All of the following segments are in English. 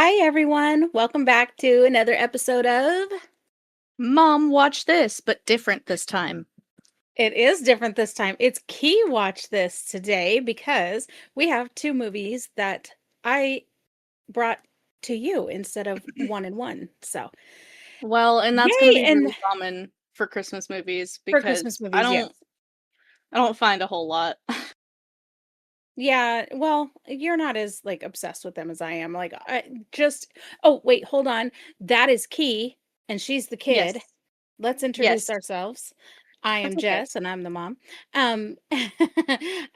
Hi, everyone. Welcome back to another episode of Mom, watch this, but different this time. It is different this time. It's Key Watch This today because we have two movies that I brought to you instead of one and one. So, Well, and that's going to yay! be And really common for Christmas movies for Christmas because I movies, yes. don't I don't find a whole lot. Yeah, well, you're not as like obsessed with them as I am. Like, I just, oh, wait, hold on. That is Key, and she's the Yes. kid. Let's introduce Yes. ourselves. I That's am okay. Jess and I'm the mom. Um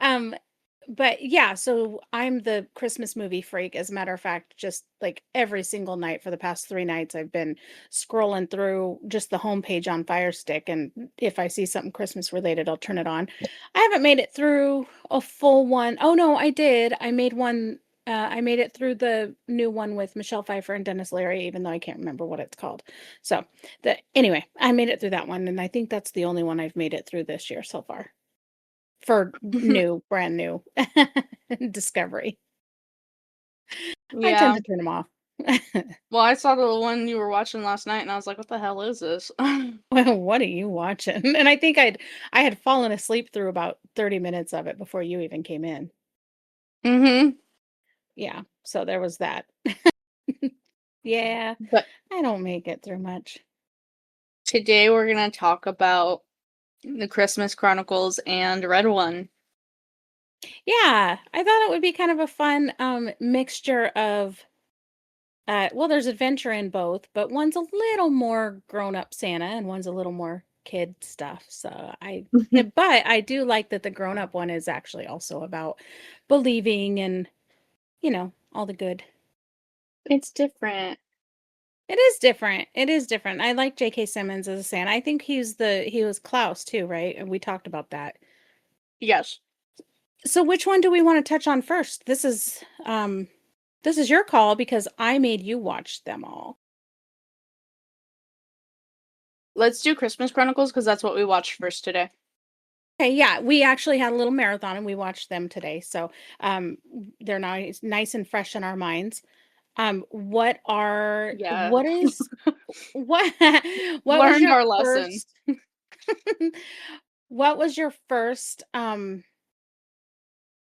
um but yeah, so I'm the Christmas movie freak. As a matter of fact, just like every single night for the past 3 nights I've been scrolling through just the homepage on Fire Stick, and if I see something Christmas related, I'll turn it on. I haven't made it through a full one. Oh no, I did. I made it through the new one with Michelle Pfeiffer and Dennis Leary, even though I can't remember what it's called. So anyway, I made it through that one, and I think that's the only one I've made it through this year so far for brand new Discovery. I tend Yeah. to turn them off. Well, I saw the one you were watching last night and I was like, what the hell is this? Well, what are you watching? And I think I had fallen asleep through about 30 minutes of it before you even came in. Mhm. Yeah, so there was that. Yeah, But I don't make it through much. today we're going to talk about the Christmas Chronicles and Red One. Yeah, I thought it would be kind of a fun mixture of well, there's adventure in both, but one's a little more grown-up Santa and one's a little more kid stuff. So but I do like that the grown-up one is actually also about believing and, all the good. It's different. It is different. It is different. I like J.K. Simmons as a Santa. I think he was Klaus too, right? And we talked about that. Yes. So which one do we want to touch on first? This is your call because I made you watch them all. Let's do Christmas Chronicles because that's what we watched first today. Okay, yeah, we actually had a little marathon and we watched them today. So, they're nice and fresh in our minds. Yeah. What is what what was Learned your our lesson. first what was your first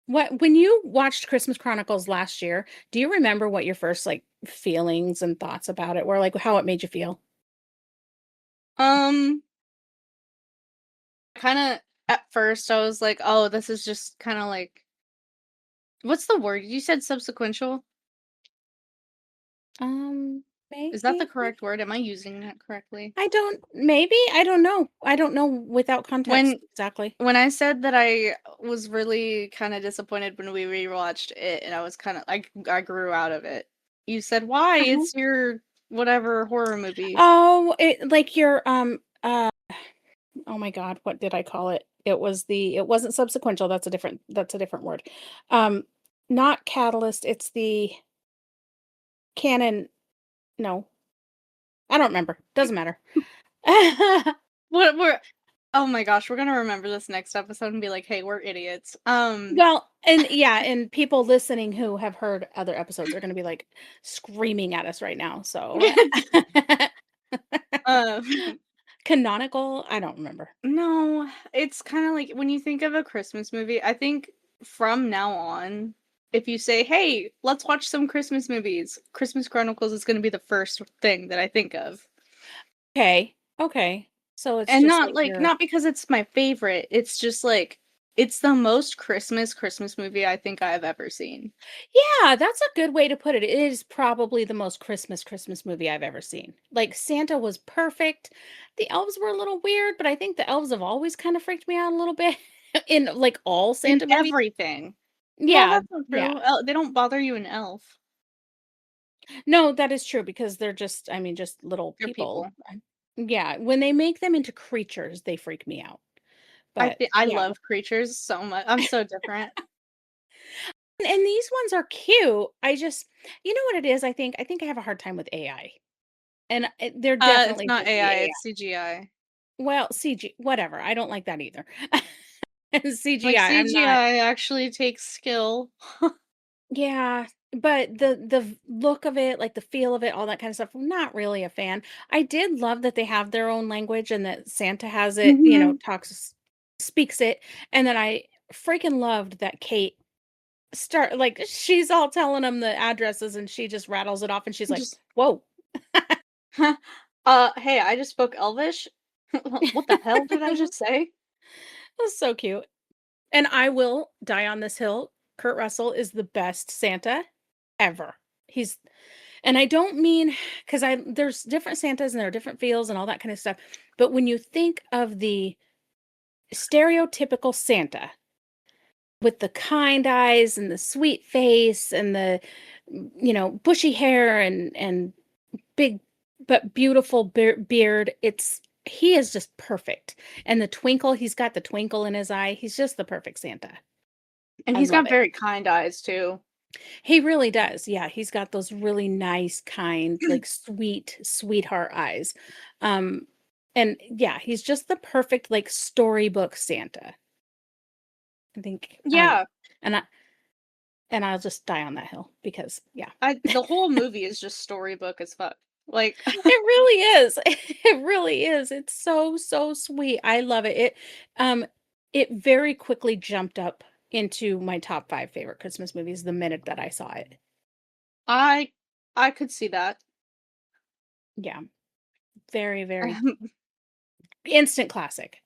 what when you watched Christmas Chronicles last year, do you remember what your first like feelings and thoughts about it were, like how it made you feel? Um, Kinda at first, I was like, "Oh, this is just kinda like" what's the word? You said subsequential? Is that the Maybe. correct word? Am I using that correctly? I don't know. I don't know without context When exactly. when I said that I was really kinda disappointed when we rewatched it and I was kinda I grew out of it. You said, "Why? Uh-huh. It's your whatever horror movie." Oh, it like your oh my God, what did I call it? It wasn't subsequential, that's a different word. Um, Not catalyst, it's the canon. No, I don't remember. Doesn't matter. What we're Oh my gosh, we're gonna remember this next episode and be like, "Hey, we're idiots." Well, and yeah, and people listening who have heard other episodes are gonna be like screaming at us right now. So Uh canonical, I don't remember. No, it's kinda like when you think of a Christmas movie, I think from now on, if you say, "Hey, let's watch some Christmas movies," Christmas Chronicles is gonna be the first thing that I think of. Okay. Okay. So it's And just not like like your not because it's my favorite, it's just like it's the most Christmas movie I think I've ever seen. Yeah, that's a good way to put it. It is probably the most Christmas movie I've ever seen. Like Santa was perfect. The elves were a little weird, but I think the elves have always kind of freaked me out a little bit in like all In Santa movies. everything. Well, Yeah, that's not yeah. true. They don't bother you in Elf. No, that is true because they're just, I mean, just little They're people. people. Yeah, when they make them into creatures, they freak me out. But I yeah, love creatures so much. I'm so different. and these ones are cute. You know what it is? I think I have a hard time with AI. And they're It's definitely not Disney AI, AI. it's CGI. Well, CG whatever, I don't like that either. Like, CGI, I'm not. CGI actually takes skill. Yeah, but the look of it, like the feel of it, all that kind of stuff, I'm not really a fan. I did love that they have their own language and that Santa has it, Mhm. speaks it, and then I freaking loved that Kate she's all telling him the addresses and she just rattles it off and she's like, Just, "Whoa." Hey, I just spoke Elvish. What the hell did I just say? That's so cute. And I will die on this hill. Kurt Russell is the best Santa ever. He's and I don't mean because I there's different Santas and there are different feels and all that kind of stuff. But when you think of the stereotypical Santa with the kind eyes and the sweet face and the bushy hair and big but beautiful beard, he is just perfect. And the twinkle, he's got the twinkle in his eye. He's just the perfect Santa. And I he's love got it. very kind eyes too. He really does. Yeah, he's got those really nice, kind, like sweet sweetheart eyes. Um and yeah, he's just the perfect like storybook Santa. I think I Yeah, and I and I'll just die on that hill because yeah. the whole movie is just storybook as fuck. Like, It really is. It really is. It's so, so sweet. I love it. It very quickly jumped up into my top 5 favorite Christmas movies the minute that I saw it. I I could see that. Yeah, very, very instant classic.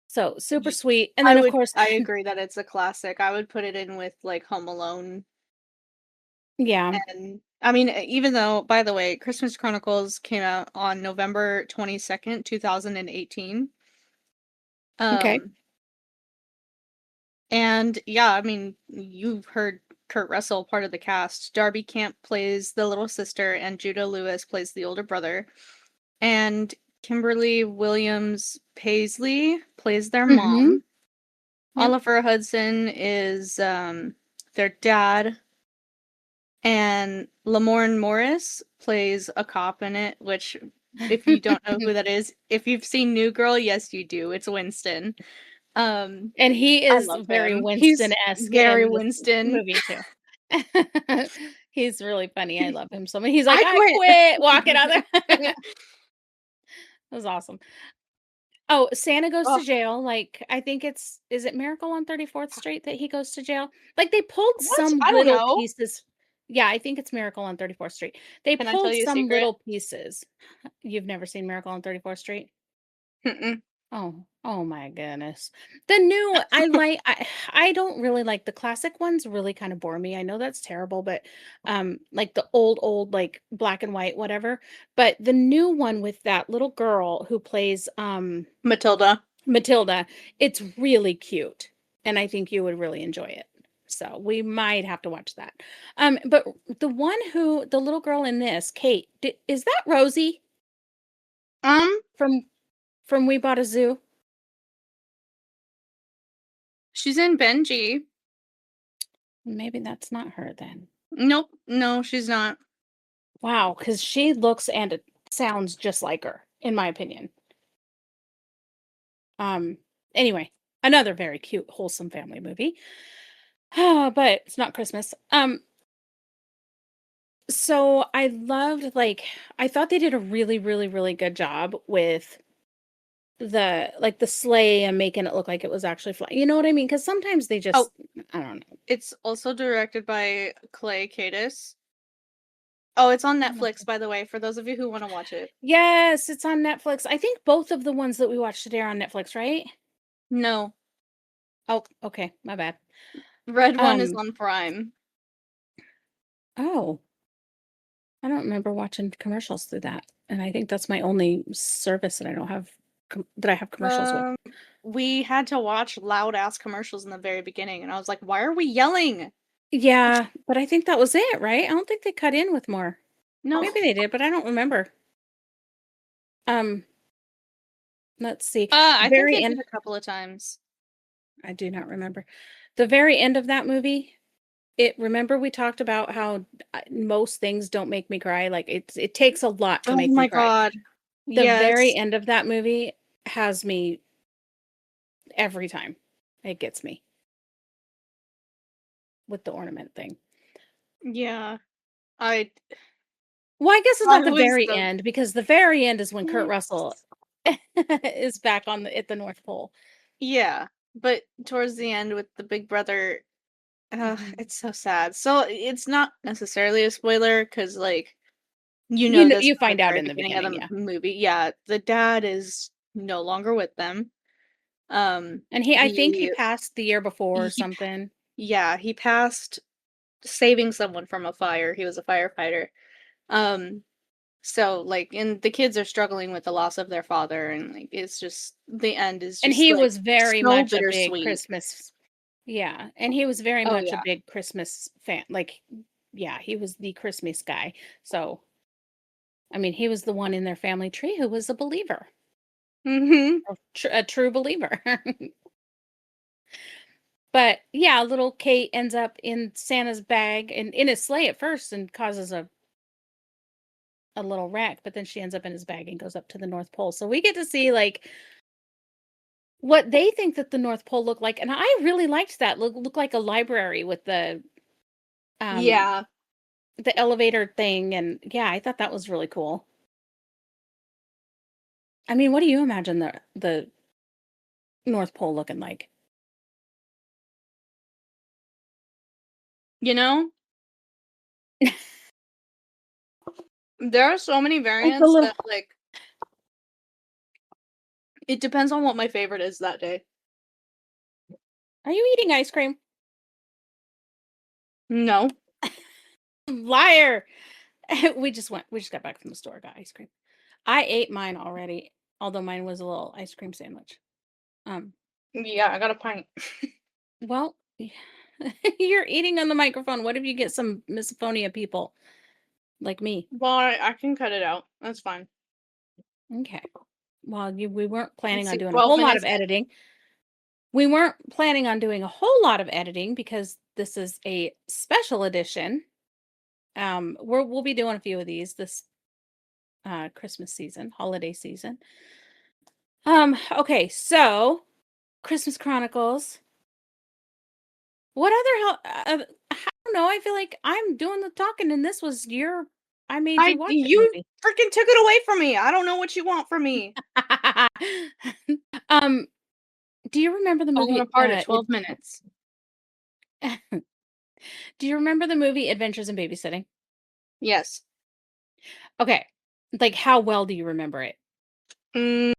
So, super Y sweet, and then, of course I agree that it's a classic. I would put it in with, like, Home Alone, yeah, and I mean, even though, by the way, Christmas Chronicles came out on November 22nd, 2018. okay. Um, and yeah, I mean, you've heard Kurt Russell, part of the cast. Darby Camp plays the little sister, and Judah Lewis plays the older brother. And Kimberly Williams Paisley plays their Mhm. mom. Yep. Oliver Hudson is their dad, and Lamorne Morris plays a cop in it, which if you don't know who that is, if you've seen New Girl, yes you do. It's Winston. Um And he I is love very him. He's Winston-esque very in this Winston. movie too. He's really funny. I love him so much. He's like, I "I quit," walking out quit. there. That was awesome. Oh, Santa goes Oh, to jail, like, I think is it Miracle on 34th Street that he goes to jail? Like, they pulled what? some I don't little know. pieces. Yeah, I think it's Miracle on 34th Street. They Can I tell pulled you a some secret? little pieces. You've never seen Miracle on 34th Street? Mm-mm. Oh my goodness. The new I don't really like the classic ones really kind of bore me. I know that's terrible, but like the old like black and white whatever. But the new one with that little girl who plays Matilda. Matilda, it's really cute, and I think you would really enjoy it. So, we might have to watch that. But the little girl in this, Kate, is that Rosie Um, from We Bought a Zoo? she's in Benji. Maybe that's not her then. Nope, no, she's not. Wow, because she looks and it sounds just like her, in my opinion. Um, anyway, another very cute, wholesome family movie. But it's not Christmas. So I loved I thought they did a really, really, really good job with the sleigh and making it look like it was actually flying. You know what I mean? Because sometimes they Oh, just I don't it's also directed by Clay Cadis. Oh, it's on know. Netflix, by the way, for those of you who wanna watch it. Yes, it's on Netflix. I think both of the ones that we watched today are on Netflix, right? No, Oh, okay, my bad. Red One is Um, on Prime. oh, I don't remember watching commercials through that, and I think that's my only service that I don't have that I have commercials with. Um, we had to watch loud ass commercials in the very beginning, and I was like, "Why are we yelling?" Yeah, but I think that was it, right? I don't think they cut in with more. No. Maybe they did, but I don't remember. Um, let's see. I think Very they did end. a couple of times. I do not remember. The very end of that movie. Remember we talked about how most things don't make me cry. Like it takes a lot to Oh make me my cry. god. The very Yes. end of that movie has me every time. It gets me. with the ornament thing. Yeah. I Well, I guess it's I not the was very so end because the very end is when Kurt Russell pissed. is back on the at the North Pole. Yeah, but towards the end with the big brother, Mhm. it's so sad. So it's not necessarily a spoiler because, like, you know this You from the find out very in the beginning of beginning, the yeah. movie. Yeah, the dad is no longer with them. And I think he He, passed the year before or he something. yeah, he passed saving someone from a fire. He was a firefighter. Um, so like, and the kids are struggling with the loss of their father, and like, it's just the end is And just he like was very so much a big bittersweet. Christmas. Yeah, and he was very Oh much a yeah. big Christmas fan. Like, yeah, he was the Christmas guy. So, I mean, he was the one in their family tree who was a believer, Mhm. a true believer. But yeah, little Kate ends up in Santa's bag and in his sleigh at first and causes a little wreck, but then she ends up in his bag and goes up to the North Pole. So we get to see like what they think that the North Pole looked like. And I really liked that. Look like a library with um Yeah. the elevator thing, and yeah, I thought that was really cool. I mean, what do you imagine the North Pole looking like? You know, there are so many Like the variants little that like it depends on what my favorite is that day. Are you eating ice cream? No. Liar. We just got back from the store, got ice cream. I ate mine already, although mine was a little ice cream sandwich. Um, Yeah, I got a pint. well, you're eating on the microphone. What if you get some misophonia people like me? Well, I can cut it out. That's fine. Okay. Well, we weren't planning Let's on see, doing a 12 whole lot of minutes in. editing. We weren't planning on doing a whole lot of editing because this is a special edition. We'll be doing a few of these this Christmas season, holiday season. Okay, so Christmas Chronicles. What I don't know. I feel like I'm doing the talking, and this was your. I made you watch it You movie. freaking took it away from me. I don't know what you want from me. um, do you remember the I want a movie? part at 12 minutes. Do you remember the movie Adventures in Babysitting? Yes. Okay, like how well do you remember it? Mm,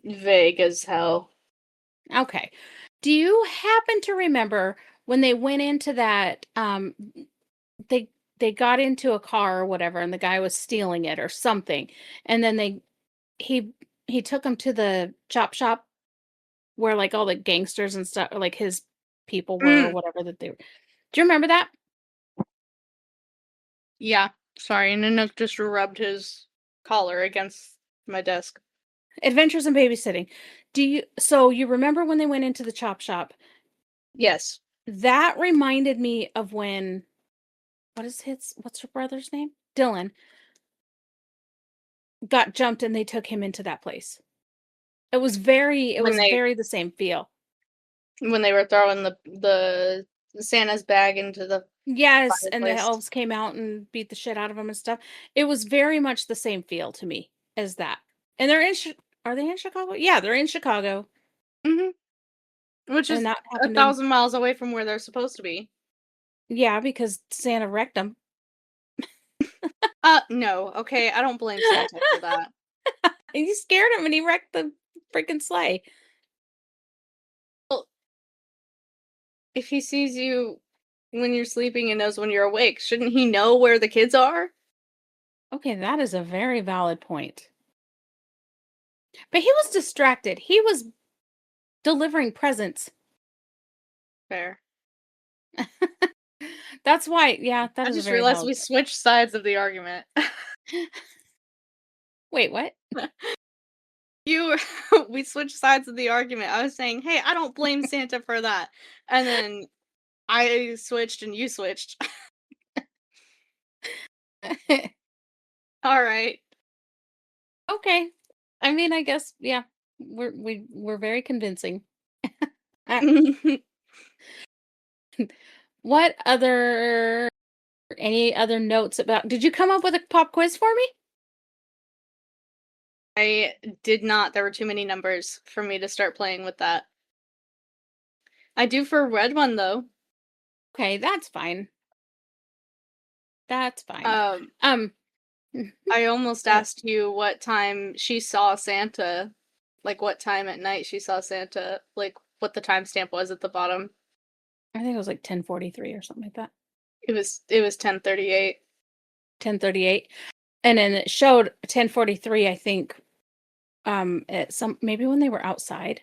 vague as hell. Okay. Do you happen to remember when they went into that they they got into a car or whatever and the guy was stealing it or something and then he he took him to the chop shop where like all the gangsters and stuff like his people were or Mm, whatever that they were. Do you remember that? yeah. Sorry, Nanook just rubbed his collar against my desk. Adventures in Babysitting. So you remember when they went into the chop shop? Yes. That reminded me of when what's her brother's name? Dylan got jumped and they took him into that place. It When was they very the same feel. were throwing the Santa's bag into the Yes, and the fireplace. elves came out and beat the shit out of him and stuff. It was very much the same feel to me as that. And are they in Chicago? Yeah, they're in Chicago, Mhm. Which and is that a happened in thousand miles away from where they're supposed to be. yeah, because Santa wrecked them. No, okay, I don't blame Santa for that. He scared him and he wrecked the freaking sleigh. Well, if he sees you when you're sleeping and knows when you're awake, shouldn't he know where the kids are? Okay, that is a very valid point. But he was distracted. He was delivering presents. Fair. That's why, yeah, that I is a just very realized valid we point. switched sides of the argument. Wait, what? You we switched sides of the argument. I was saying, "Hey, I don't blame Santa for that." And then I switched and you switched. All right. Okay. I mean, I guess, yeah, we're very convincing. What other any other notes about did you come up with a pop quiz for me? I did not. There were too many numbers for me to start playing with that. I do for a red one though. Okay, that's fine. That's fine. Um, Um, I almost but asked you what time she saw Santa, like what time at night she saw Santa, like what the timestamp was at the bottom. I think it was like 10:43 or something like that. It was 10:38. 10:38. And then it showed 10:43, I think, at some maybe when they were outside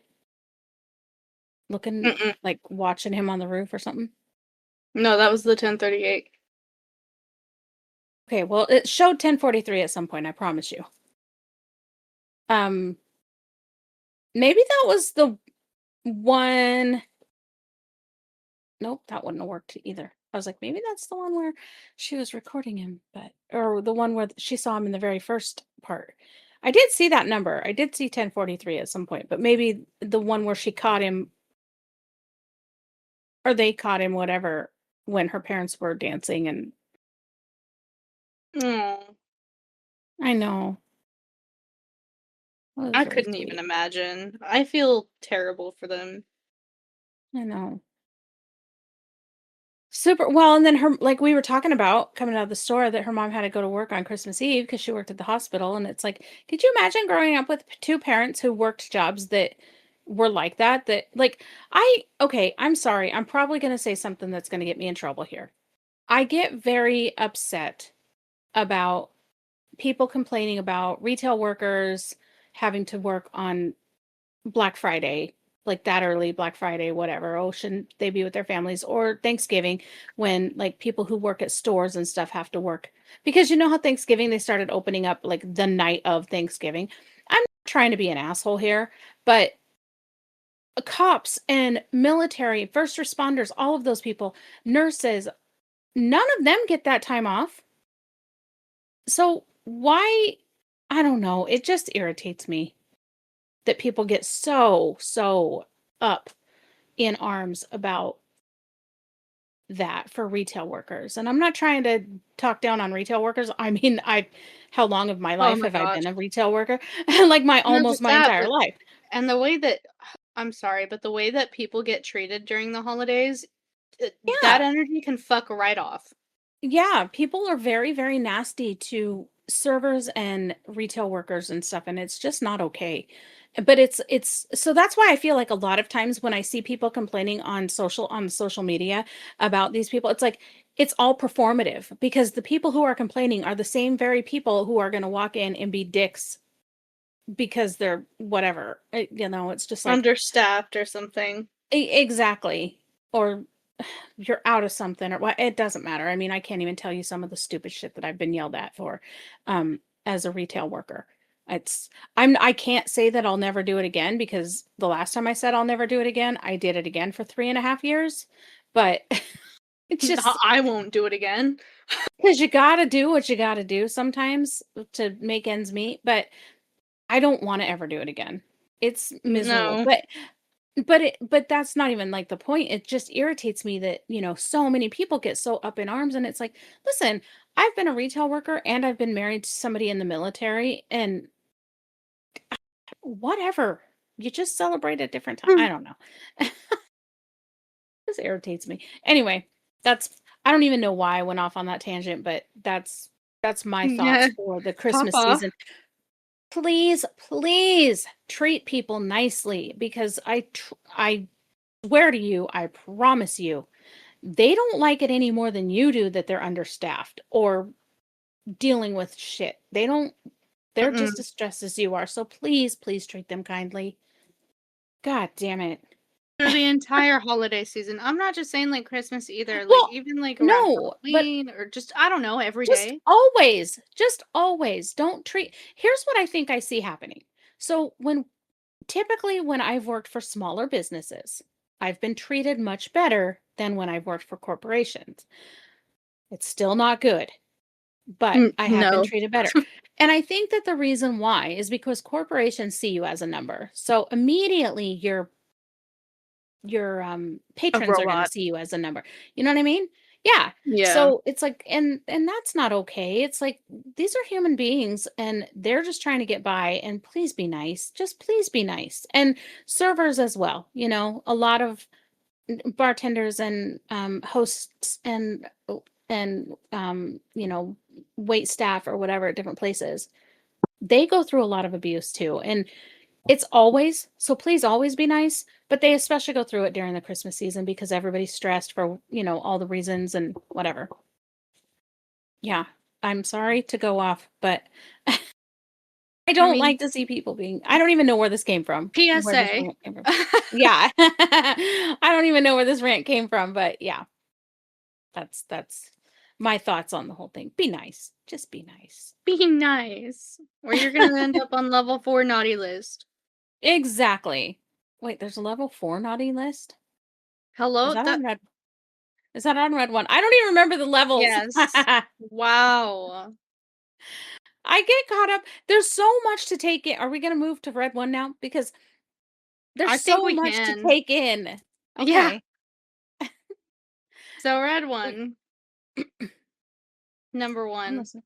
looking Mm-mm. like watching him on the roof or something. No, that was the 10:38. Okay, well, it showed 10:43 at some point, I promise you. Um, maybe that was the one. Nope, that wouldn't have worked either. I was like, maybe that's the one where she was recording him, but or the one where she saw him in the very first part. I did see that number. I did see 10:43 at some point, but maybe the one where she caught him or they caught him, whatever, when her parents were dancing and Oh, I know. That was I very couldn't even sweet. imagine. I feel terrible for them. I know. Super well, and then her like we were talking about coming out of the store that her mom had to go to work on Christmas Eve because she worked at the hospital, and it's like, could you imagine growing up with two parents who worked jobs that were like that? That like okay, I'm sorry, I'm probably gonna say something that's gonna get me in trouble here. I get very upset about people complaining about retail workers having to work on Black Friday, like that early Black Friday, whatever. Oh, shouldn't they be with their families? Or Thanksgiving when like people who work at stores and stuff have to work. Because you know how Thanksgiving they started opening up like the night of Thanksgiving. I'm not trying to be an asshole here, but cops and military, first responders, all of those people, nurses, none of them get that time off. So why I don't know, it just irritates me that people get so up in arms about that for retail workers. And I'm not trying to talk down on retail workers. I mean, I how long of my Oh life my have I gosh. been a retail worker? Like my Not almost just my that, entire but life. and the way that I'm sorry, but the way that people get treated during the holidays, that Yeah. energy can fuck right off. Yeah, people are very nasty to servers and retail workers and stuff, and it's just not okay. But it's so that's why I feel like a lot of times when I see people complaining on social media about these people, it's like it's all performative because the people who are complaining are the same very people who are going to walk in and be dicks because they're whatever. It's just like Understaffed or something. exactly. Or you're out of something or what it doesn't matter. I mean, I can't even tell you some of the stupid shit that I've been yelled at for as a retail worker. It's I can't say that I'll never do it again because the last time I said I'll never do it again, I did it again for 3.5 years. But it's just I won't do it again. because you gotta do what you gotta do sometimes to make ends meet. But I don't want to ever do it again. It's miserable. No. But that's not even, like, the point. It just irritates me that, so many people get so up in arms, and it's like, "Listen, I've been a retail worker, and I've been married to somebody in the military, and whatever. You just celebrate at different time." I don't know. This irritates me. Anyway, that's I don't even know why I went off on that tangent, but that's my Yeah, thoughts for the pop Christmas off. season. Please treat people nicely because I swear to you, I promise you, they don't like it any more than you do that they're understaffed or dealing with shit. They're just Mm-mm. as stressed as you are. So please treat them kindly. God damn it. Through the entire holiday season. I'm not just saying, like, Christmas either, like, Well, even, like, around no, but Halloween or just I don't know, every day. just always don't treat. Here's what I think I see happening. So typically when I've worked for smaller businesses, I've been treated much better than when I've worked for corporations. It's still not good, but I have been No. treated better. And I think that the reason why is because corporations see you as a number. So immediately A patrons are gonna robot. see you as a number. You know what I mean? Yeah. Yeah. So it's like, and that's not okay. It's like these are human beings and they're just trying to get by, and please be nice. Just please be nice. And servers as well. A lot of bartenders and hosts and wait staff or whatever at different places, they go through a lot of abuse too. And it's always, so please always be nice, but they especially go through it during the Christmas season because everybody's stressed for, all the reasons and whatever. Yeah. I'm sorry to go off, but I I don't mean, like to see people being, I don't even know where this came from. Where this PSA. rant came from. Yeah. I don't even know where this rant came from, but yeah, that's my thoughts on the whole thing. Be nice. Just be nice. Be nice, or you're gonna end up on level 4 naughty list. Exactly. Wait, there's a level 4 naughty list? Is Hello? that That on red? Is that on red one? I don't even remember the levels. Yes. Wow. I get caught up. There's so much to take in. Are we gonna move to red one now? Because there's I think so we much to can. take in. Yeah. Okay. So red Wait, one, number I'm 1. listening.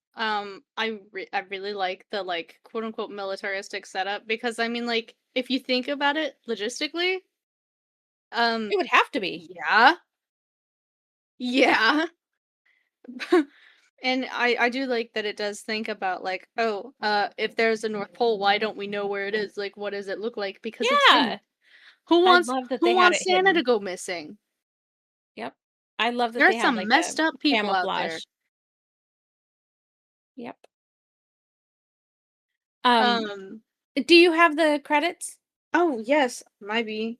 I really like the, like, quote unquote militaristic setup because I mean, like, if you think about it logistically, um It would have to be. yeah. Yeah. And I do like that it does think about, like, oh, if there's a North Pole, why don't we know where it is? Like, what does it look like? Because it's hidden. Yeah. Who I wants love that who they had wants it Santa to hidden. go missing? Yep. I love that they There's had some like a messed up people out there. camouflage. Yep. Um, Um, do you have the credits? oh yes, might be.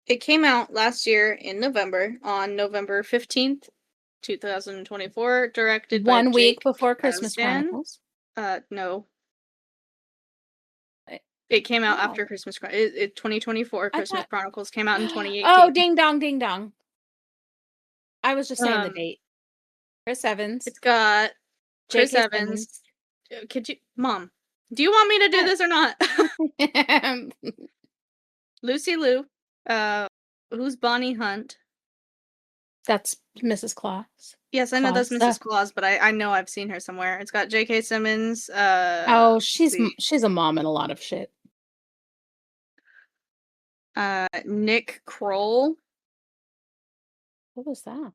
It came out last year in November, on November 15th, 2024, directed by 1 week Jake before Christmas Kasdan. Chronicles. No. Eh, It came out No. after Christmas 2024 I Christmas thought Chronicles came out in Oh, 2018. ding dong, ding dong. I was just saying the Um, date. Chris Evans, it's got Chris J.K. Evans. Simmons. Could you, Mom? Do you want me to do What? this or not? Lucy Liu. Uh, who's Bonnie Hunt? That's Mrs. Claus. Yes, I know that's Claus. Mrs. Claus, but I know I've seen her somewhere. It's got J.K. Simmons. Oh, Let's see. she's a mom in a lot of shit. Nick Kroll. What was that?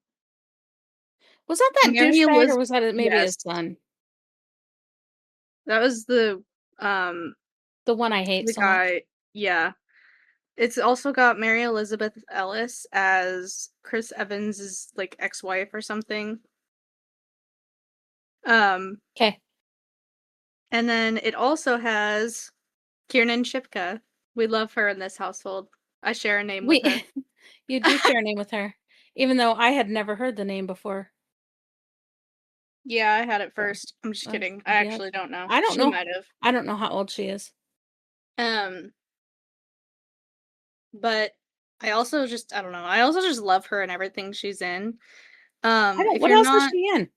Was that Mary douchebag or Elizabeth. was that maybe Yes, his son? that was um The one I hate the so much. guy. Yeah, it's also got Mary Elizabeth Ellis as Chris Evans's like ex-wife or something. Um, Okay. and then it also has Kiernan Shipka. We love her in this household. I share a name with We her. you do share a name with her, even though I had never heard the name before. Yeah, I had it So, first. I'm just uh, kidding. I yeah. actually don't know. I don't She know. might have. I don't know how old she is. Um, but I also just I don't know. I also just love her and everything she's in. I don't If What you're else is not she in?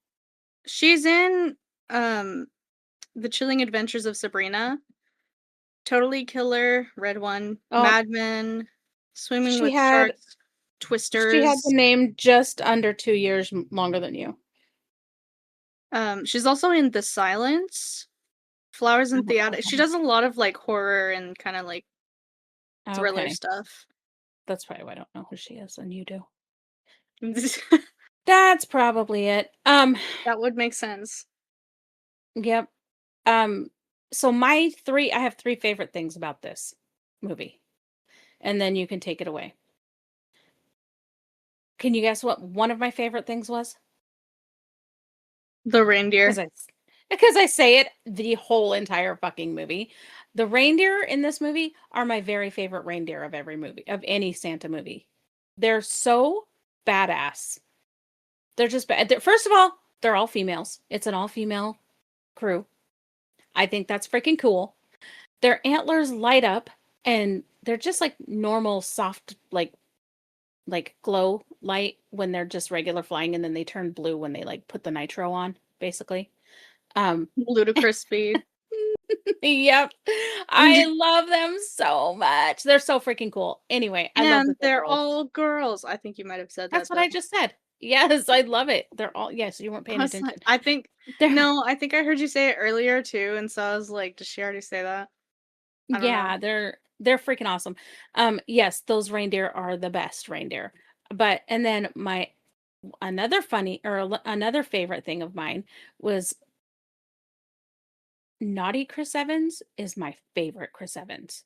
she's in um The Chilling Adventures of Sabrina, Totally Killer, Red One, Oh, Mad Men, Swimming she with had Sharks, she had the Twisters. name just under 2 years longer than you. She's also in The Silence, Flowers in Oh, Theater. She okay. does a lot of like horror and kind of like thriller Okay. stuff. That's probably why I don't know who she is and you do. That That's probably it. would make sense. Yep. So I have 3 favorite things about this movie, and then you can take it away. Can you guess what one of my favorite things was? The Because reindeer. I say it the whole entire fucking movie. The reindeer in this movie are my very favorite reindeer of every movie, of any Santa movie. They're so badass. They're just bad. First of all, they're all females. It's an all-female crew. I think that's freaking cool. Their antlers light up and they're just like normal soft like glow light when they're just regular flying, and then they turn blue when they like put the nitro on, basically. Um Ludicrous speed. Yep. I love them so much. They're so freaking cool. Anyway, I love that And they're they're girls. all girls. I think you might have said That's that, what I though. just said. Yes, I love it. They're all yes, you weren't paying I was like attention. I think They're no, I think I heard you say it earlier too, and so I was like, "Did she already say that?" I don't know. yeah, they're freaking awesome. Yes, those reindeer are the best reindeer. But and then my another funny or another favorite thing of mine was Naughty Chris Evans is my favorite Chris Evans.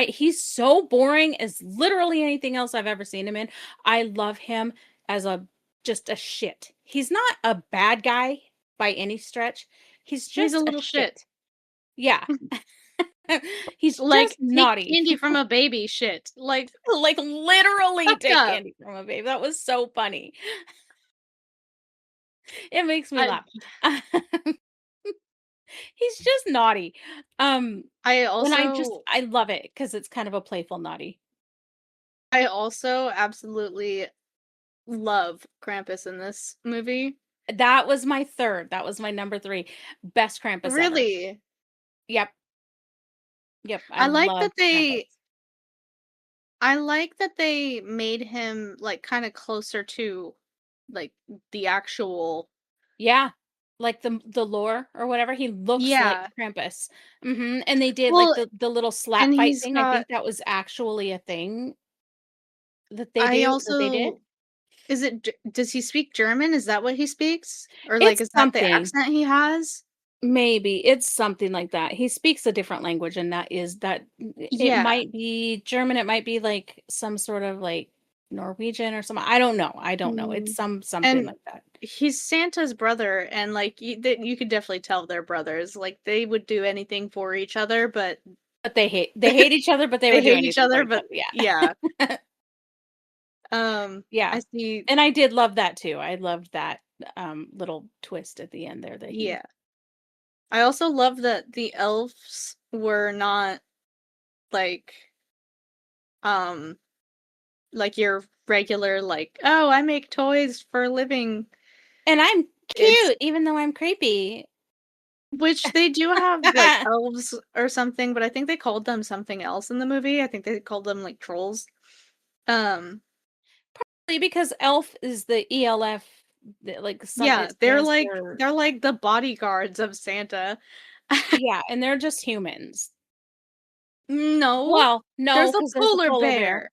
He's so boring as literally anything else I've ever seen him in. I love him as a just a shit. He's not a bad guy by any stretch. He's He's a just a little shit. shit. Yeah. He's just Like, take naughty. candy from a baby shit. Like, Like literally fucked take up. candy from a baby. That was so funny. It makes me I laugh. He's just naughty. Um I and also I love it because it's kind of a playful naughty. I also absolutely love Krampus in this movie. That was my 3rd. That was my number 3. Best Krampus ever. Really. Yep, yep, I I like love that they Krampus. I like that they made him, like, kinda closer to, like, the actual Yeah, like the lore or whatever, he looks like Yeah. Krampus. Mhm, and they did, like, Well, the little slap and fight he's thing, I got think that was actually a thing I that they did. also is it Ge does he speak German? Is that what he speaks? Or, like, It's is that the something. accent he has? Maybe, it's something like that. He speaks a different language, and that is that it Yeah. might be German, it might be, like, some sort of, like, Norwegian or something. I don't know. It's Mm. something And like that. he's Santa's brother, and, like, you could definitely tell they're brothers, like, they would do anything for each other, but But they hate each other, but they they would do hate each anything for other, each but other, yeah. yeah. Yeah, I see and I did love that too. I loved that, little twist at the end there that he yeah. I also love that the elves were not, like, um, like your regular, like, "Oh, I make toys for a living." and I'm It's cute even though I'm creepy. which they do have, like, elves or something, but I think they called them something else in the movie. I think they called them, like, trolls. Um, Because elf is the ELF, like, some yeah, it stands for they're like the bodyguards of Santa. yeah, and they're just humans. No, Well, no, there's a because there's a polar polar bear. bear,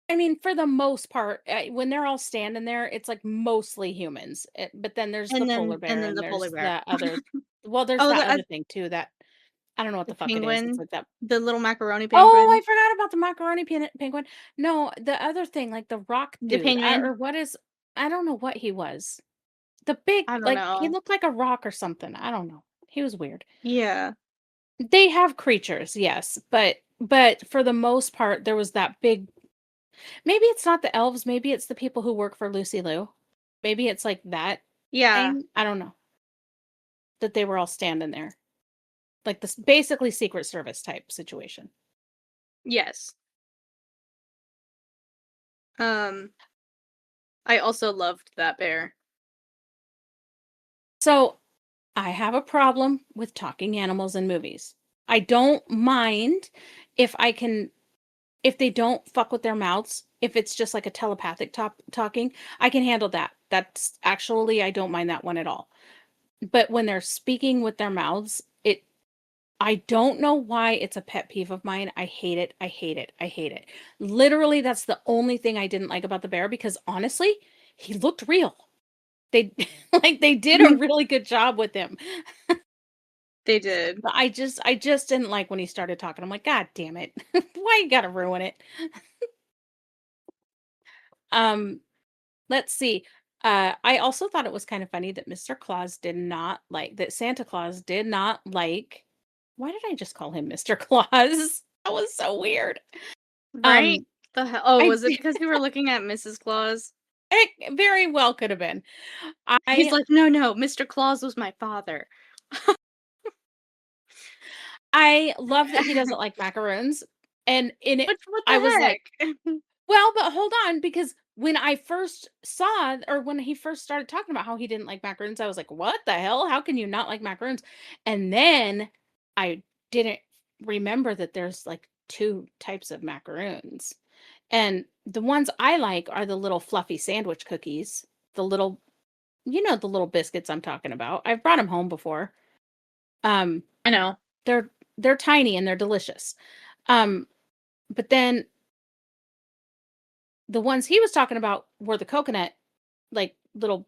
I mean, for the most part, when they're all standing there, it's, like, mostly humans, but then there's the polar and bear then and the polar there's bear. the other well, there's Oh, that other thing too that I don't know what the the fuck it is. It's penguin, like that the little macaroni oh, I penguin, forgot about the macaroni penguin. No, the other thing, like the rock the dude, penguin. or what is I don't know what he was. The big I don't like, he know. looked like a rock or something, I don't know. He was weird. Yeah. They have creatures, yes, but for the most part, there was that big maybe it's not the elves, maybe it's the people who work for Lucy Liu. Maybe it's like that Yeah. thing, I don't know, that they were all standing there. Like this basically Secret Service type situation. Yes. Um, I also loved that bear. So I have a problem with talking animals in movies. I don't mind if I can if they don't fuck with their mouths, if it's just like a telepathic talking, I can handle that. That's actually I don't mind that one at all. But when they're speaking with their mouths, it I don't know why it's a pet peeve of mine. I hate it. I hate it. I hate it. Literally, that's the only thing I didn't like about the bear because honestly, he looked real. They like they did a really good job with him. They did. But I just didn't like when he started talking. I'm like, "God damn it. Why you gotta ruin it?" Um, let's see. I also thought it was kind of funny that Mr. Claus did not like that Santa Claus did not like why did I just call him Mr. Claus? That was so weird. Right? Um, The hell oh, I was it because you were looking at Mrs. Claus? it very well could have been. He's I like, "No, no, Mr. Claus was my father." I love that he doesn't like macaroons, and in it, What I the was like heck? Well, but hold on, because when I first saw or when he first started talking about how he didn't like macaroons, I was like, "What the hell? How can you not like macaroons?" And then I didn't remember that there's like 2 types of macaroons. And the ones I like are the little fluffy sandwich cookies, the little the little biscuits I'm talking about. I've brought them home before. Um, I know. they're tiny and they're delicious. Um, but then the ones he was talking about were the coconut, like, little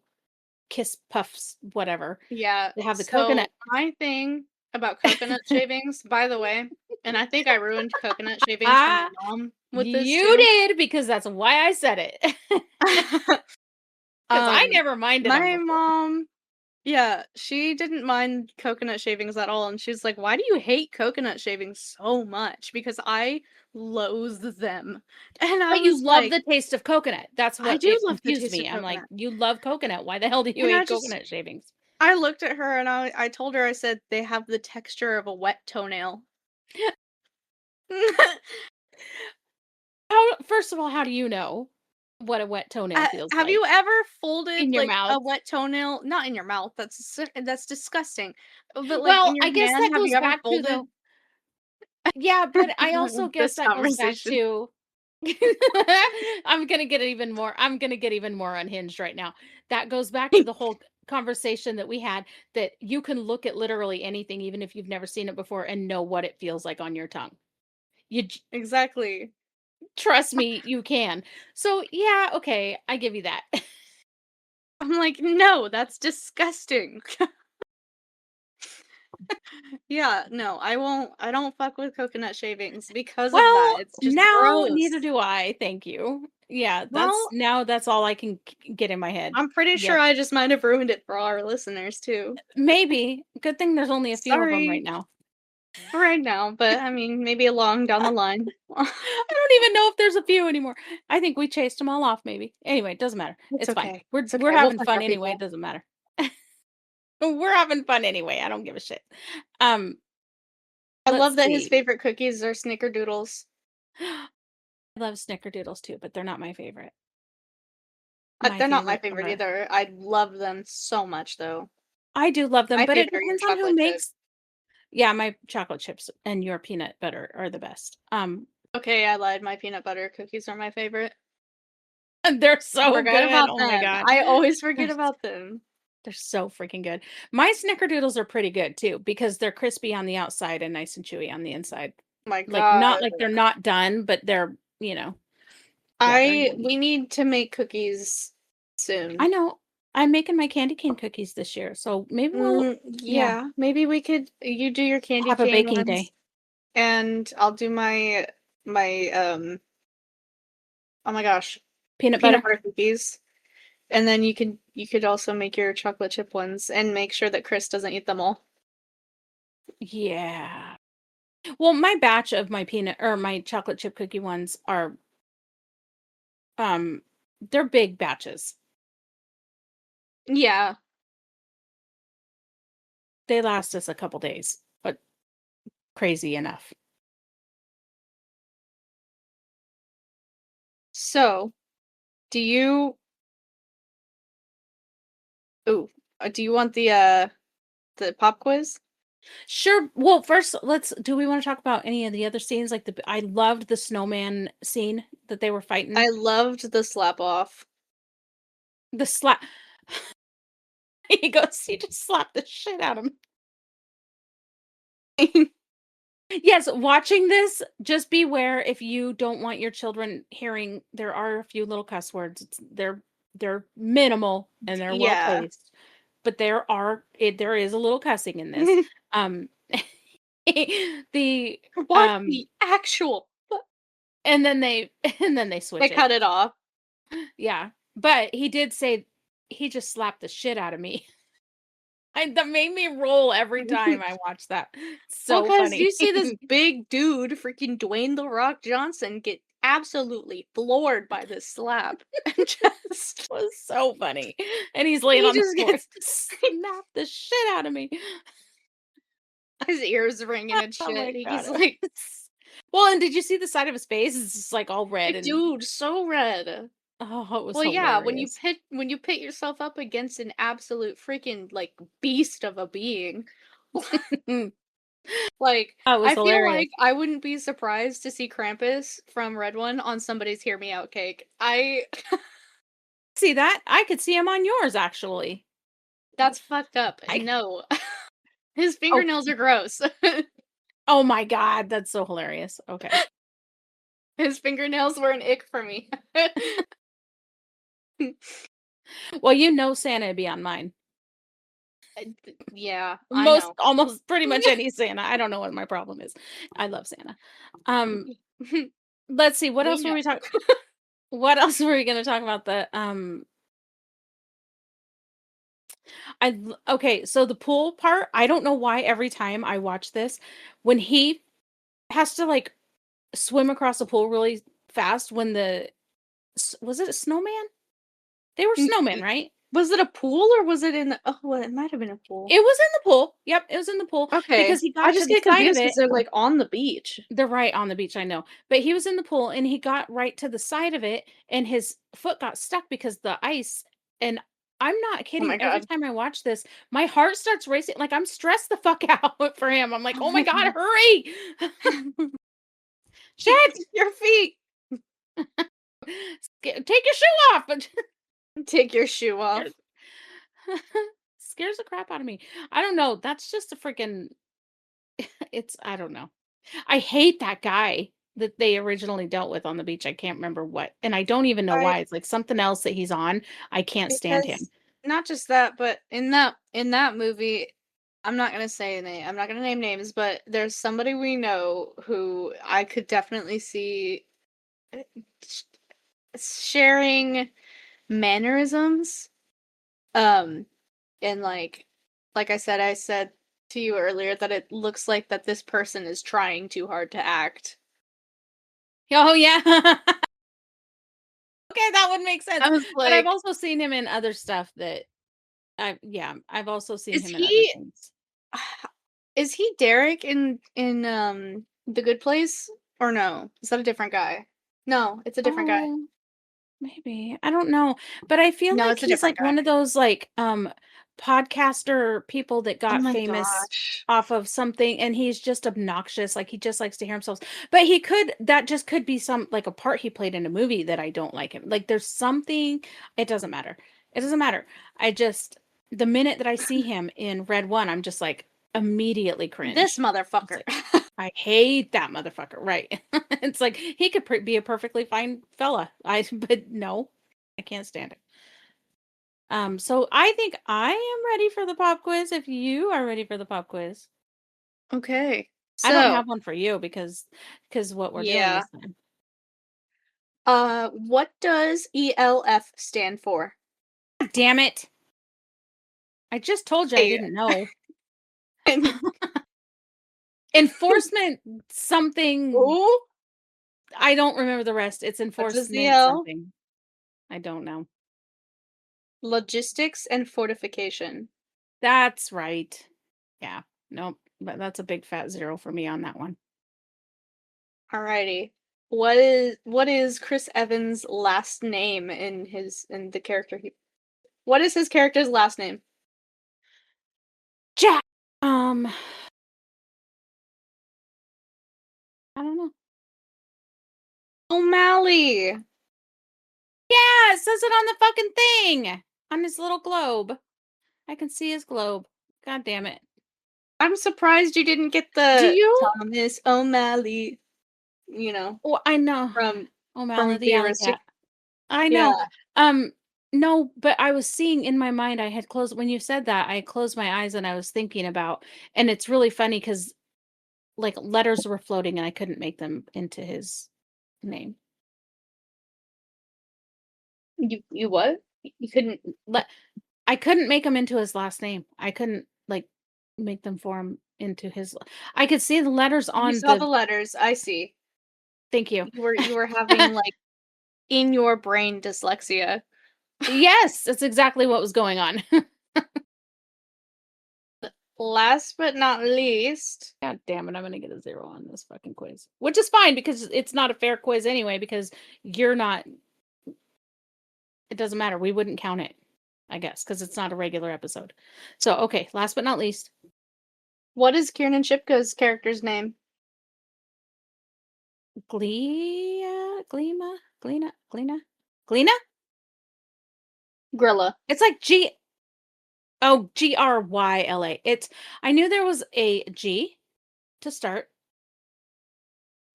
Kiss Puffs, whatever. Yeah. They have the So coconut. my thing about coconut shavings, by the way, and I think I ruined coconut shavings for my Ah, mom with this you too. did, because that's why I said it. Because I um, never minded them my before. mom, yeah, she didn't mind coconut shavings at all, and she's like, "Why do you hate coconut shavings so much?" Because I loathe them, and I But you was love like, the taste of coconut. That's "I what do it love the confused taste me. of I'm like, coconut," "You love coconut. Why the hell do you and hate coconut shavings?" I looked at her and I told her, I said, "They have the texture of a wet toenail." How first of all, how do you know what a wet toenail feels Have like? you ever folded, In your like, mouth? a wet toenail not in your mouth, that's disgusting, but, like, in Well, your I guess hand, that have you goes ever back to, folded though. Yeah, but I also guess this that goes back conversation? to I'm gonna get even more unhinged right now. That goes back to the whole conversation that we had, that you can look at literally anything, even if you've never seen it before, and know what it feels like on your tongue. You j Exactly. Trust me, you can. So, yeah, okay, I give you that. I'm like, "No, that's disgusting." Yeah, no, I don't fuck with coconut shavings because of that, Well, it's just now gross. neither do I, thank you. Yeah, Well, that's all I can get in my head. I'm pretty sure Yep. I just might have ruined it for our listeners too. Maybe. Good thing there's only a few of them right Sorry now. right now, but I mean, maybe along down the line. I don't even know if there's a few anymore. I think we chased them all off maybe. Anyway, it doesn't matter. It's It's fine. okay. We're It's we're okay. We'll having touch fun our anyway, it people. doesn't matter. We're having fun anyway, I don't give a shit. Um, I let's love that his see. favorite cookies are snickerdoodles. I love snickerdoodles too, but they're not my favorite. My They're not my favorite favorite are either. I love them so much though. I do love them, My but it favorite are your depends on who chocolate chip. makes. Yeah, my chocolate chips and your peanut butter are the best. Okay, I lied. My peanut butter cookies are my favorite. They're I so forgot good. about Oh my them. god. I always They're forget about them. they're so freaking good. My snickerdoodles are pretty good too, because they're crispy on the outside and nice and chewy on the inside. My Like, not god. like they're not done, but yeah, they're I yummy. we need to make cookies I soon. know. I'm making my candy cane cookies this year, so maybe we'll, yeah, Yeah, maybe we could you do your candy have a cane baking ones day. and I'll do my oh my gosh, Peanut peanut butter? butter cookies. And then you could also make your chocolate chip ones and make sure that Chris doesn't eat them all. Yeah. Well, my batch of my peanut or my chocolate chip cookie ones are, um, they're big batches. Yeah. They last us a couple days, but crazy enough. So, do you ooh, do you want the pop quiz? Sure. Well, first, do we want to talk about any of the other scenes? Like I loved the snowman scene that they were fighting. I loved the slap off. The slap. He just slapped the shit out of him. Yes, watching this, just beware if you don't want your children hearing. There are a few little cuss words. They're minimal and they're well Yeah. placed, but there is a little cussing in this. Um, the What the actual and then they and then they they switch it. cut it off. Yeah, but he did say he just slapped the shit out of me. That made me roll every time I watch that. Well, So cause you funny. see this big dude, freaking Dwayne The Rock Johnson, get absolutely floored by this slap. And just Was so funny. And he's laying he on the just floor, gets "Slap the shit out of me." his ears ringing and Oh shit. my He's god. like Well, and did you see the side of his face? It's just, like, all red Like, and dude, so red. oh, it was Well, yeah, hilarious. when you pit yourself up against an absolute freaking, like, beast of a being, like, That was I feel hilarious. like I wouldn't be surprised to see Krampus from Red One on somebody's Hear Me Out cake. I See that? I could see him on yours, actually. That's fucked up. I No. His oh, fingernails are gross. oh my god, that's so hilarious. Okay. His fingernails were an ick for me. Well, you know Santa'd be on mine. Yeah, I Most know. almost pretty much any Santa. I don't know what my problem is. I love Santa. Um, let's see, what We else were know. we talking what else were we gonna talk about? Okay, so the pool part, I don't know why every time I watch this, when he has to, like, swim across the pool really fast when was it a snowman? They were N snowmen, n right? Was it a pool or was it in the oh, well, it might have been a pool. It was in the pool. Yep, it was in the pool Okay. because he I got to just the get side of confused because it. 'cause they're, like, on the beach. They're right on the beach, I know. But he was in the pool and he got right to the side of it and his foot got stuck because the ice, and I'm not Oh my kidding, every god. time I watch this, my heart starts racing, like, I'm stressed the fuck out for him. I'm like, "Oh my god, hurry. Take Shit. your feet. Take your shoe off." But Take your shoe scares off. scares the crap out of me. I don't know, that's just a freaking it's I don't know. I hate that guy that they originally dealt with on the beach. I can't remember what, and I don't even know I why. It's like something else that he's on. I can't stand him. Because not just that, but in that movie, I'm not gonna say a name. I'm not gonna name names, but there's somebody we know who I could definitely see uh, sh- sharing mannerisms. Um, and I said to you earlier that it looks like that this person is trying too hard to act. Oh yeah. Okay, that would make sense. I was But I've like, also seen him in other stuff that I've also seen is him in other he things. is he Derek in The Good Place or no? Is that a different guy? No, it's a different guy. Oh, maybe. I don't know. But I feel No, like it's a he's different like guy. one of those like podcaster people that Oh got my famous gosh. off of something and he's just obnoxious. Like he just likes to hear himself. But he could that just could be some like a part he played in a movie that I don't like him. Like there's something, it doesn't matter. It doesn't matter. I just the minute that I see him in Red One, I'm just like immediately This cringe. It's motherfucker. like I hate that motherfucker, right? It's like he could be a perfectly fine fella. But no, I can't stand it. So I think I am ready for the pop quiz if you are ready for the pop quiz. Okay. I don't So, have one for you because what we're doing yeah. this time. What does ELF stand for? God damn it. I just told you I Hey, didn't know. and Enforcement something. ooh, I don't remember the rest. It's what does the enforcement L? something. I don't know. Logistics and fortification. That's right. Yeah. Nope. But that's a big fat zero for me on that one. Alrighty. What is Chris Evans' last name in the character he what is his character's last name? Jack. I don't know. O'Malley. Yeah, it says it on the fucking thing. On his little globe. I can see his globe. God damn it. I'm surprised you didn't get Do the you? Thomas O'Malley, you know, Oh, I know. from O'Malley from the the alley cat. Aristocrat. I Yeah. know. Um, no, but I was seeing in my mind, I had closed when you said that, I closed my eyes and I was thinking about, and it's really funny because like letters were floating and I couldn't make them into his name. You what? You couldn't Le- I couldn't make him into his last name. I couldn't like make them form into his. I could see the letters you on saw the the. letters, I see. Thank you. You were having, like, in your brain dyslexia. Yes, that's exactly what was going on. Last but not least, God damn it, I'm gonna get a 0 on this fucking quiz. Which is fine because it's not a fair quiz anyway, because you're not it doesn't matter. We wouldn't count it, I guess, because it's not a regular episode. So, okay, last but not least, what is Kiernan Shipka's character's name? Gleena? Grilla. It's like Gryla. It's I knew there was a G to start,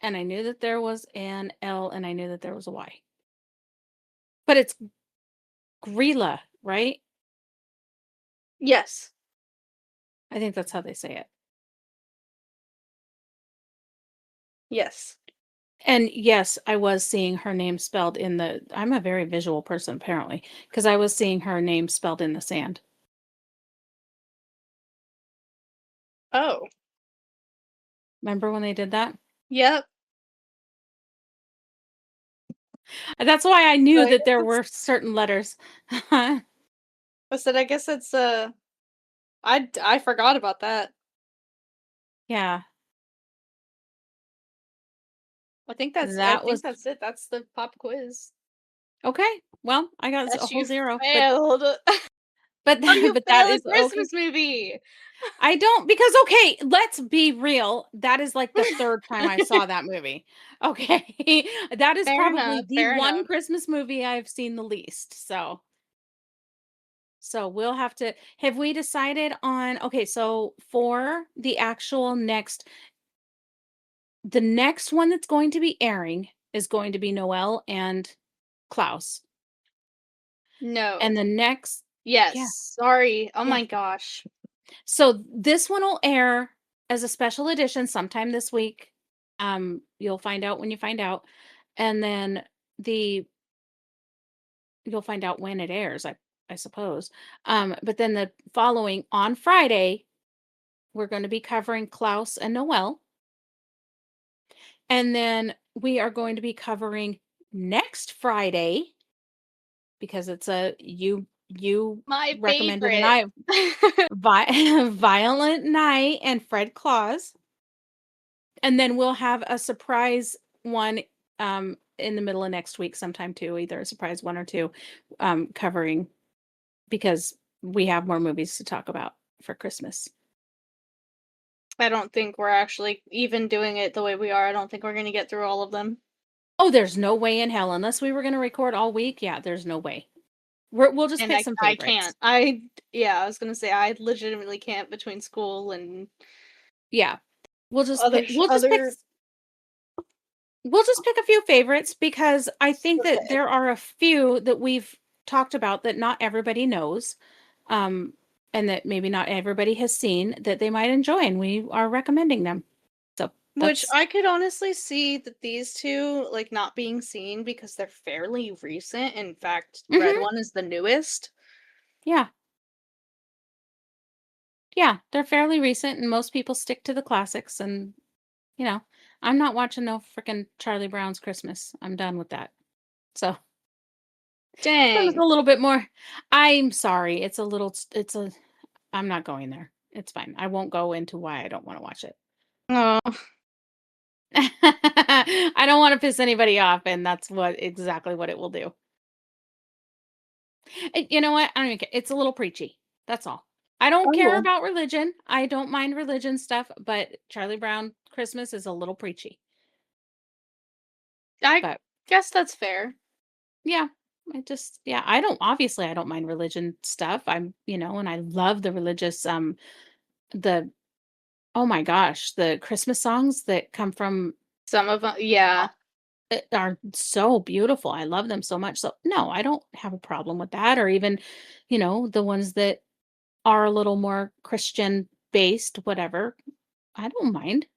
and I knew that there was an L, and I knew that there was a Y. But it's Grilla, right? Yes. I think that's how they say it. Yes. And yes, I was seeing her name spelled in the I'm a very visual person apparently, because I was seeing her name spelled in the sand. Oh. Remember when they did that? Yep. That's why I knew So I that guess there it's were certain letters. I said I guess it's I forgot about that. Yeah, I that think was that's it. That's the pop quiz. okay. Well, I got a Yes, whole you 0, but failed. but How do you but that fail a is okay. Christmas movie? I don't because okay, let's be real. That is like the 3rd time I saw that movie. Okay. That is Fair probably enough, the fair one enough. Christmas movie I've seen the least. So we'll have we decided on okay, so for the actual the next one that's going to be airing is going to be Noel and Klaus. And No. the next Yes. yeah, Sorry. Oh yeah. my gosh. So this one will air as a special edition sometime this week. You'll find out when you find out. And then the you'll find out when it airs, I suppose. But then the following on Friday, we're going to be covering Klaus and Noel. And then we are going to be covering next Friday because it's a you My recommended and favorite. I Violent Night and Fred Claus. And then we'll have a surprise one in the middle of next week sometime too, either a surprise one or two covering because we have more movies to talk about for Christmas. I don't think we're actually even doing it the way we are. I don't think we're gonna get through all of them. Oh, there's no way in hell unless we were going to record all week. Yeah, there's no way. We'll just And pick some I favorites. can't. Yeah, I was gonna say I legitimately can't between school and Yeah. other other We'll just pick a few favorites because I think that okay. there are a few that we've talked about that not everybody knows, um, and that maybe not everybody has seen that they might enjoy, and we are recommending them. So Which that's I could honestly see that these two like not being seen because they're fairly recent. In fact, Red hmm One is the newest. yeah, yeah, they're fairly recent, and most people stick to the classics. And you know, I'm not watching no freaking Charlie Brown's Christmas. I'm done with that. So it's Dang. a little bit more. I'm sorry. It's a little. It's a. I'm not going there. It's fine. I won't go into why I don't want to watch it. Oh, I don't wanna piss anybody off, and that's exactly what it will do. You know what? I don't even care. It's a little preachy. That's all. I don't care oh. about religion. I don't mind religion stuff, but Charlie Brown Christmas is a little preachy. I But guess that's fair. yeah, I don't mind religion stuff. And I love the religious the oh my gosh, the Christmas songs that come from Some of them, yeah. are so beautiful. I love them so much. So, no, I don't have a problem with that or even, the ones that are a little more Christian based, whatever. I don't mind,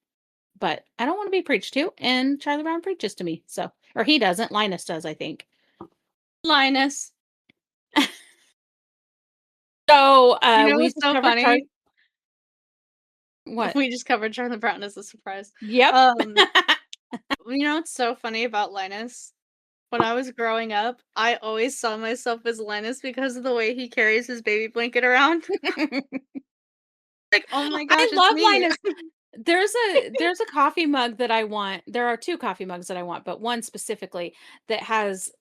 but I don't want to be preached to, and Charlie Brown preaches to me. So, or he doesn't, Linus does, I think. Linus. So, You know we what's just so covered Charlie funny? what? We just covered Charlie Brown as a surprise. Yep. Um, you know what's so funny about Linus? When I was growing up, I always saw myself as Linus because of the way he carries his baby blanket around. Like, "Oh my gosh, I it's love me." Linus. There's a coffee mug that I want. There are 2 coffee mugs that I want, but one specifically that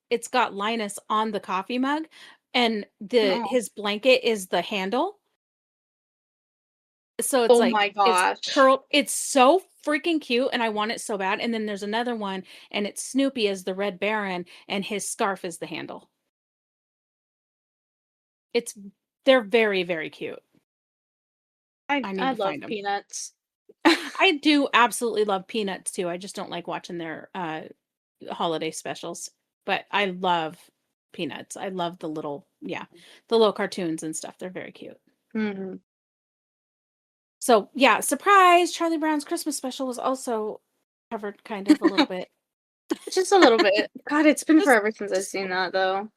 it's got Linus on the coffee mug, and the Oh. his blanket is the handle. So it's Oh like my it's gosh. curled. It's so freaking cute, and I want it so bad. And then there's another one, and it's Snoopy as the Red Baron, and his scarf is the handle. It's they're very, very cute. I need I to love find them. peanuts. I do absolutely love Peanuts too. I just don't like watching their holiday specials. But I love Peanuts. I love the little cartoons and stuff. They're very cute. Mhm. So yeah, surprise! Charlie Brown's Christmas special was also covered kind of a little bit. Just a little bit. God, it's been Just forever since I've just a seen little. that though.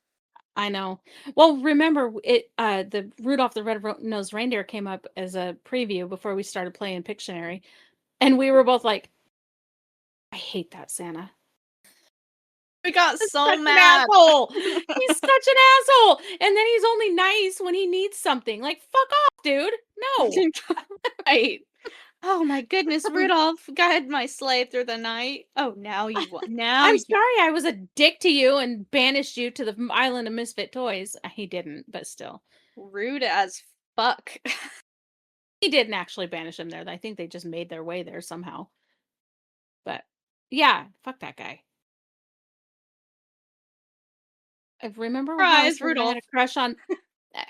I know. Well, remember the Rudolph the Red-Nosed Reindeer came up as a preview before we started playing Pictionary, and we were both like, "I hate that Santa. We got He's so such an mad. asshole. He's such an asshole, and then he's only nice when he needs something. Like, fuck off, dude. No." Right. Oh my goodness, Rudolph, guide my sleigh through the night. Oh, now I'm you sorry I was a dick to you and banished you to the island of misfit toys. He didn't, but still. rude as fuck. He didn't actually banish him there. I think they just made their way there somehow. But yeah, fuck that guy. I remember how I was Surprise, saying Rudolph.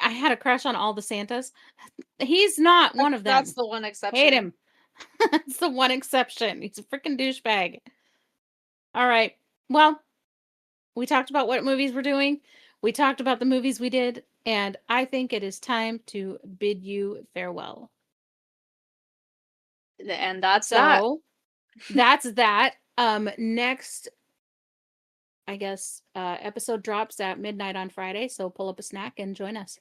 I had a crush on all the Santas. He's not one of That's them. the one Hate exception. him. That's the one exception. He's a freaking douchebag. All right. Well, we talked about what movies we're doing. We talked about the movies we did, and I think it is time to bid you farewell. And that's that. So, that's that. Next, I guess, episode drops at midnight on Friday, so pull up a snack and join us.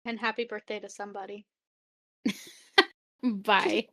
And happy birthday to somebody. Bye.